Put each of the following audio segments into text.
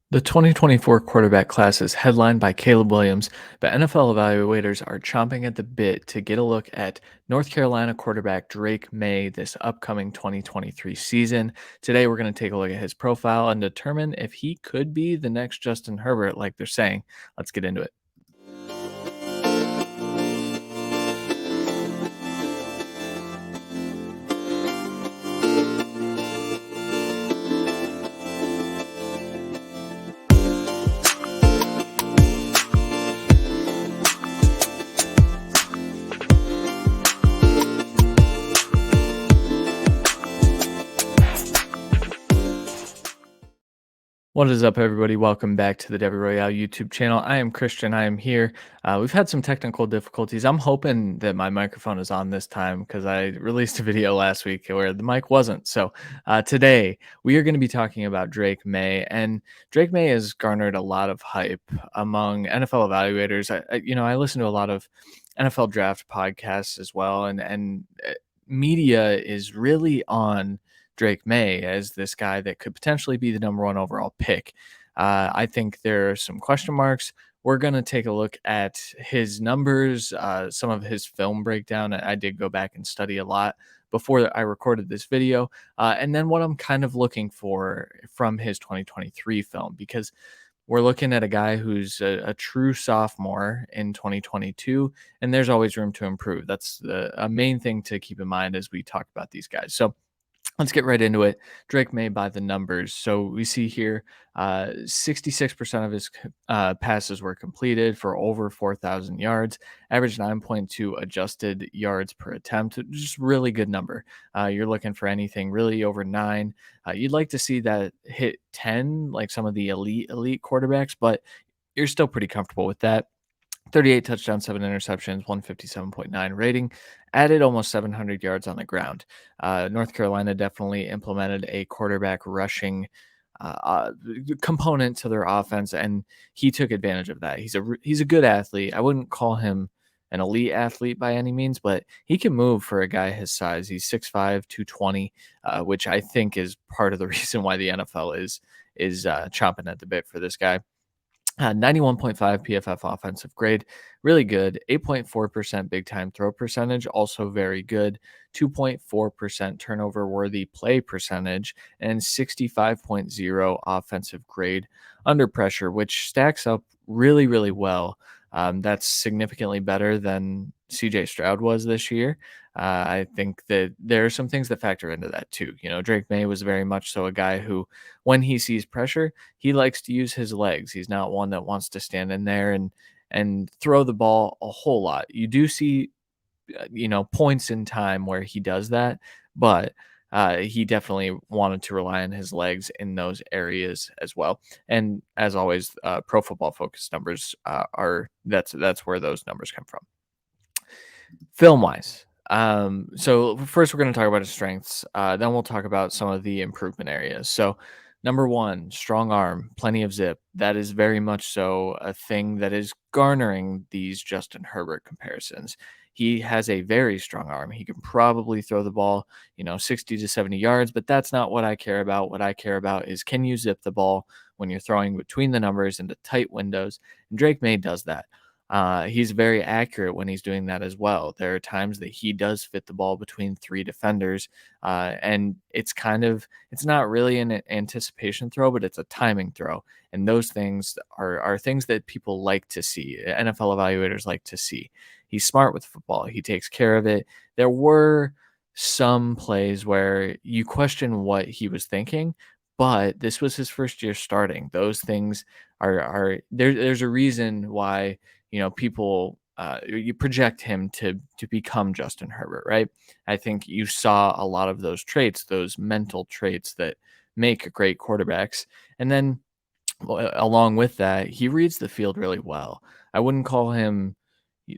The 2024 quarterback class is headlined by Caleb Williams, but NFL evaluators are chomping at the bit to get a look at North Carolina quarterback Drake Maye this upcoming 2023 season. Today, we're going to take a look at his profile and determine if he could be the next Justin Herbert, like they're saying. Let's get into it. What is up, everybody? Welcome back to the Devy YouTube channel. I am Christian. I am here. We've had some technical difficulties. I'm hoping that my microphone is on this time because I released a video last week where the mic wasn't. So today we are going to be talking about Drake Maye, and Drake Maye has garnered a lot of hype among NFL evaluators. I listen to a lot of NFL draft podcasts as well, and media is really on Drake Maye as this guy that could potentially be the number one overall pick. I think there are some question marks. We're going to take a look at his numbers, some of his film breakdown. I did go back and study a lot before I recorded this video, and then what I'm kind of looking for from his 2023 film, because we're looking at a guy who's a true sophomore in 2022, and there's always room to improve. That's a main thing to keep in mind as we talk about these guys. So let's get right into it. Drake Maye by the numbers. So we see here 66% of his passes were completed for over 4,000 yards, average 9.2 adjusted yards per attempt. Just really good number. You're looking for anything really over nine. You'd like to see that hit 10, like some of the elite quarterbacks, but you're still pretty comfortable with that. 38 touchdowns, 7 interceptions, 157.9 rating, added almost 700 yards on the ground. North Carolina definitely implemented a quarterback rushing component to their offense, and he took advantage of that. He's a good athlete. I wouldn't call him an elite athlete by any means, but he can move for a guy his size. He's 6'5", 220, which I think is part of the reason why the NFL is chomping at the bit for this guy. 91.5 PFF offensive grade, really good. 8.4% big time throw percentage, also very good. 2.4% turnover worthy play percentage, and 65.0 offensive grade under pressure, which stacks up really, really well. That's significantly better than CJ Stroud was this year. I think that there are some things that factor into that too. Drake Maye was very much so a guy who, when he sees pressure, he likes to use his legs. He's not one that wants to stand in there and throw the ball a whole lot. You do see, points in time where he does that, but he definitely wanted to rely on his legs in those areas as well. And as always, Pro Football Focus numbers are that's where those numbers come from. Film wise, so first we're going to talk about his strengths. Then we'll talk about some of the improvement areas. So, number one, strong arm, plenty of zip. That is very much so a thing that is garnering these Justin Herbert comparisons. He has a very strong arm. He can probably throw the ball, 60 to 70 yards, but that's not what I care about. What I care about is, can you zip the ball when you're throwing between the numbers into tight windows? And Drake Maye does that. He's very accurate when he's doing that as well. There are times that he does fit the ball between three defenders, and it's not really an anticipation throw, but it's a timing throw. And those things are things that people like to see. NFL evaluators like to see. He's smart with football. He takes care of it. There were some plays where you question what he was thinking, but this was his first year starting. Those things are there. There's a reason why people you project him to become Justin Herbert, right? I think you saw a lot of those traits, those mental traits that make great quarterbacks. And then along with that, he reads the field really well. I wouldn't call him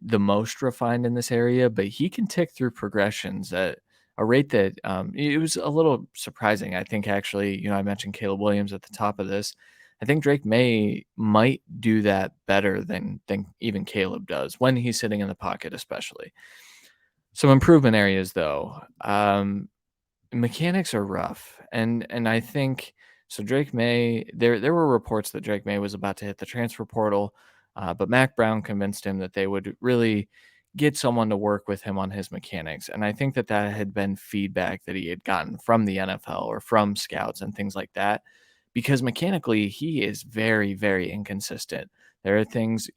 the most refined in this area, but he can tick through progressions at a rate that it was a little surprising. I think actually, I mentioned Caleb Williams at the top of this. I think Drake Maye might do that better than even Caleb does when he's sitting in the pocket, especially. Some improvement areas, though. Mechanics are rough, and I think So Drake Maye, there were reports that Drake Maye was about to hit the transfer portal, but Mac Brown convinced him that they would really get someone to work with him on his mechanics. And I think that that had been feedback that he had gotten from the NFL or from scouts and things like that, because mechanically he is very, very inconsistent. There are things,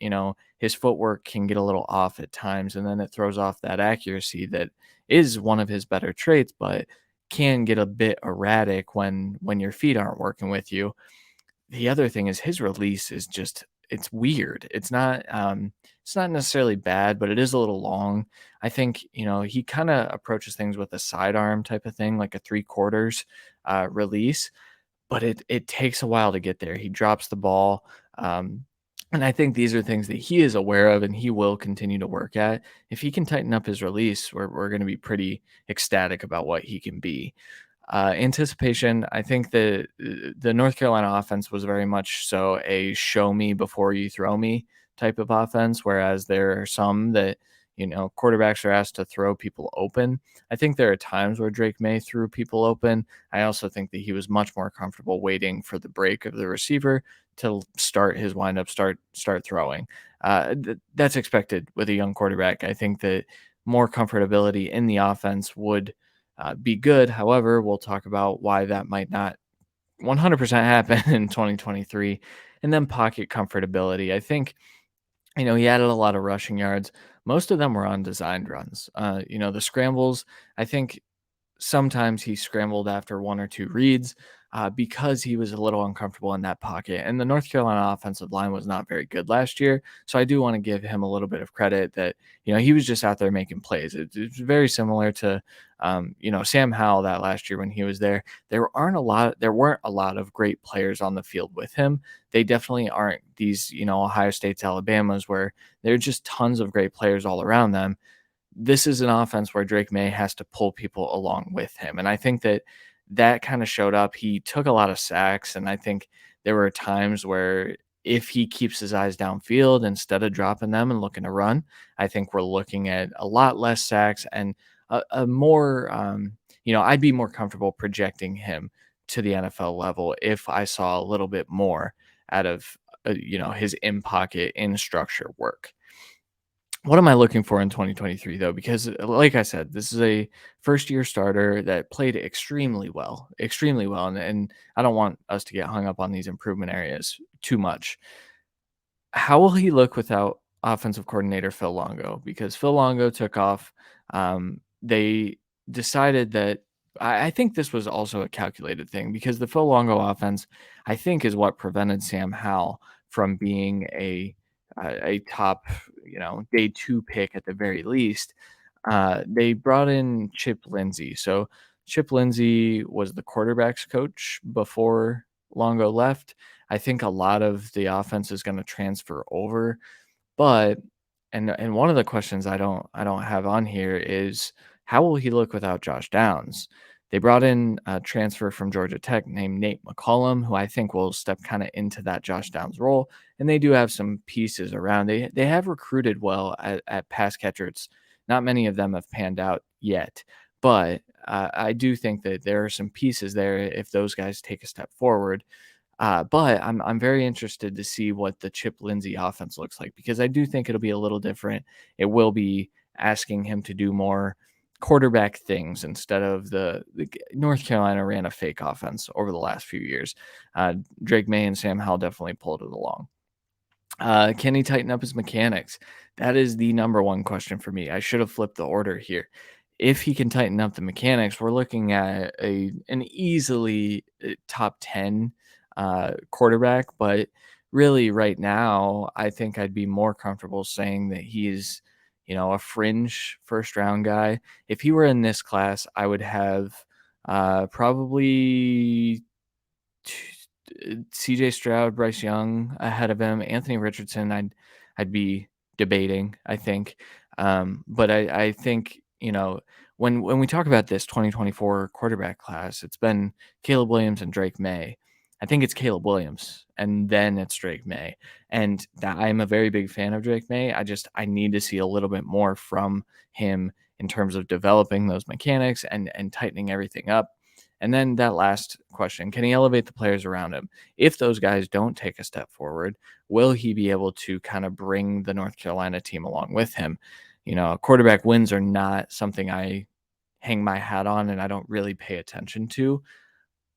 his footwork can get a little off at times, and then it throws off that accuracy that is one of his better traits, but can get a bit erratic when your feet aren't working with you. The other thing is his release is just it's weird. It's not necessarily bad, but it is a little long. I think, he kind of approaches things with a sidearm type of thing, like a three quarters release, but it takes a while to get there. He drops the ball, and I think these are things that he is aware of and he will continue to work at. If he can tighten up his release, we're going to be pretty ecstatic about what he can be. Anticipation, I think the North Carolina offense was very much so a show me before you throw me type of offense, whereas there are some that, quarterbacks are asked to throw people open. I think there are times where Drake Maye threw people open. I also think that he was much more comfortable waiting for the break of the receiver to start his windup, start throwing. That's expected with a young quarterback. I think that more comfortability in the offense would be good. However, we'll talk about why that might not 100% happen in 2023. And then pocket comfortability. I think, he added a lot of rushing yards. Most of them were on designed runs. The scrambles, I think sometimes he scrambled after one or two reads because he was a little uncomfortable in that pocket. And the North Carolina offensive line was not very good last year. So I do want to give him a little bit of credit that, he was just out there making plays. It's very similar to, Sam Howell that last year when he was there. There weren't a lot of great players on the field with him. They definitely aren't these, Ohio State's, Alabamas, where there are just tons of great players all around them. This is an offense where Drake Maye has to pull people along with him. And I think that that kind of showed up. He took a lot of sacks, and I think there were times where if he keeps his eyes downfield instead of dropping them and looking to run, I think we're looking at a lot less sacks and a more, I'd be more comfortable projecting him to the NFL level if I saw a little bit more out of, his in pocket, in structure work. What am I looking for in 2023 though? Because like I said, this is a first year starter that played extremely well. And I don't want us to get hung up on these improvement areas too much. How will he look without offensive coordinator Phil Longo? Because Phil Longo took off. They decided that I think this was also a calculated thing because the Phil Longo offense, I think, is what prevented Sam Howell from being a top, day two pick at the very least. They brought in Chip Lindsey. So Chip Lindsey was the quarterback's coach before Longo left. I think a lot of the offense is going to transfer over, but and one of the questions I don't have on here is how will he look without Josh Downs? They brought in a transfer from Georgia Tech named Nate McCollum, who I think will step kind of into that Josh Downs role. And they do have some pieces around. They have recruited well at pass catchers. Not many of them have panned out yet, but I do think that there are some pieces there if those guys take a step forward. But I'm very interested to see what the Chip Lindsey offense looks like because I do think it'll be a little different. It will be asking him to do more quarterback things instead of the North Carolina ran a fake offense over the last few years. Drake Maye and Sam Howell definitely pulled it along. Can he tighten up his mechanics? That is the number one question for me. I should have flipped the order here. If he can tighten up the mechanics, we're looking at an easily top 10 quarterback. But really, right now, I think I'd be more comfortable saying that he's, a fringe first round guy. If he were in this class, I would have probably CJ Stroud, Bryce Young ahead of him. Anthony Richardson, I'd be debating, I think. But I think, when we talk about this 2024 quarterback class, it's been Caleb Williams and Drake Maye. I think it's Caleb Williams and then it's Drake Maye. And that I'm a very big fan of Drake Maye. I need to see a little bit more from him in terms of developing those mechanics and tightening everything up. And then that last question, can he elevate the players around him? If those guys don't take a step forward, will he be able to kind of bring the North Carolina team along with him? Quarterback wins are not something I hang my hat on and I don't really pay attention to.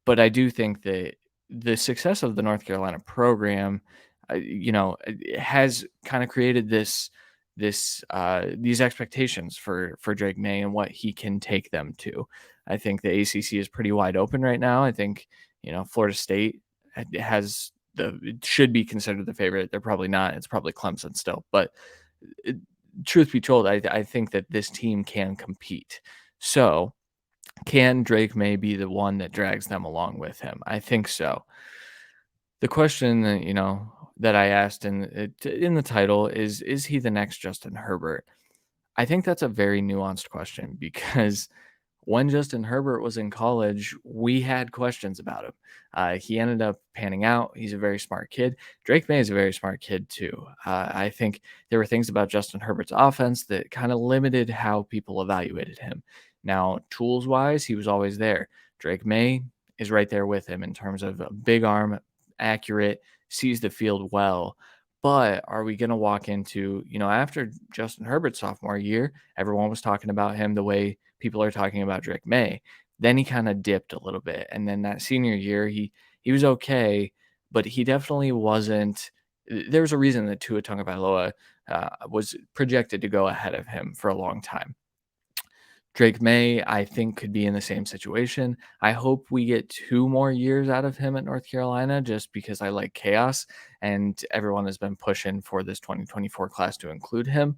But I do think that the success of the North Carolina program, it has kind of created these expectations for Drake May and what he can take them to. I think the ACC is pretty wide open right now. I think Florida State has it should be considered the favorite. They're probably not. It's probably Clemson still, but it, truth be told, I think that this team can compete. So can Drake May be the one that drags them along with him? I think so. The question that, that I asked in the title is he the next Justin Herbert? I think that's a very nuanced question because when Justin Herbert was in college, we had questions about him. He ended up panning out. He's a very smart kid. Drake May is a very smart kid, too. I think there were things about Justin Herbert's offense that kind of limited how people evaluated him. Now, tools wise, he was always there. Drake May is right there with him in terms of a big arm, accurate, sees the field well. But are we going to walk into, after Justin Herbert's sophomore year, everyone was talking about him the way people are talking about Drake May. Then he kind of dipped a little bit. And then that senior year, he was okay, but he definitely wasn't. There was a reason that Tua Tagovailoa was projected to go ahead of him for a long time. Drake May, I think, could be in the same situation. I hope we get 2 more years out of him at North Carolina just because I like chaos, and everyone has been pushing for this 2024 class to include him.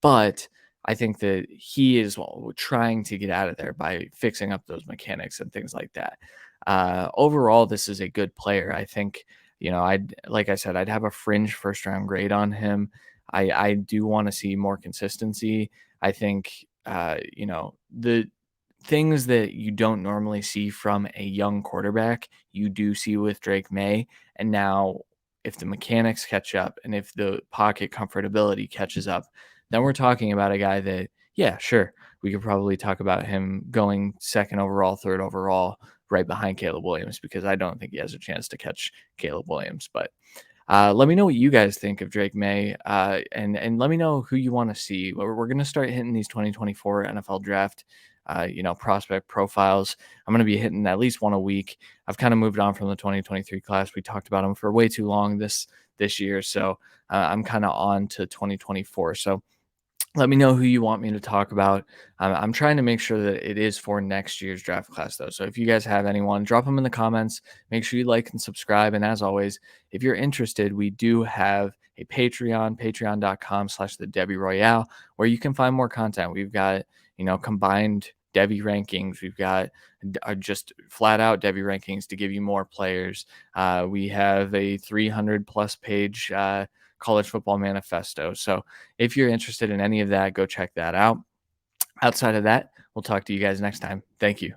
But I think that he is trying to get out of there by fixing up those mechanics and things like that. Overall, this is a good player. I think, like I said, I'd have a fringe first round grade on him. I do want to see more consistency. I think the things that you don't normally see from a young quarterback, you do see with Drake May. And now, if the mechanics catch up and if the pocket comfortability catches up, then we're talking about a guy that, yeah, sure, we could probably talk about him going second overall, third overall, right behind Caleb Williams, because I don't think he has a chance to catch Caleb Williams. But let me know what you guys think of Drake May, and let me know who you want to see. We're going to start hitting these 2024 NFL draft, prospect profiles. I'm going to be hitting at least one a week. I've kind of moved on from the 2023 class. We talked about them for way too long this year, so I'm kind of on to 2024. So let me know who you want me to talk about. I'm trying to make sure that it is for next year's draft class, though. So if you guys have anyone, drop them in the comments. Make sure you like and subscribe. And as always, if you're interested, we do have a Patreon, patreon.com/the Devy Royale, where you can find more content. We've got, combined Devy rankings. We've got just flat out Devy rankings to give you more players. We have a 300 plus page college football manifesto. So if you're interested in any of that, go check that out. Outside of that, we'll talk to you guys next time. Thank you.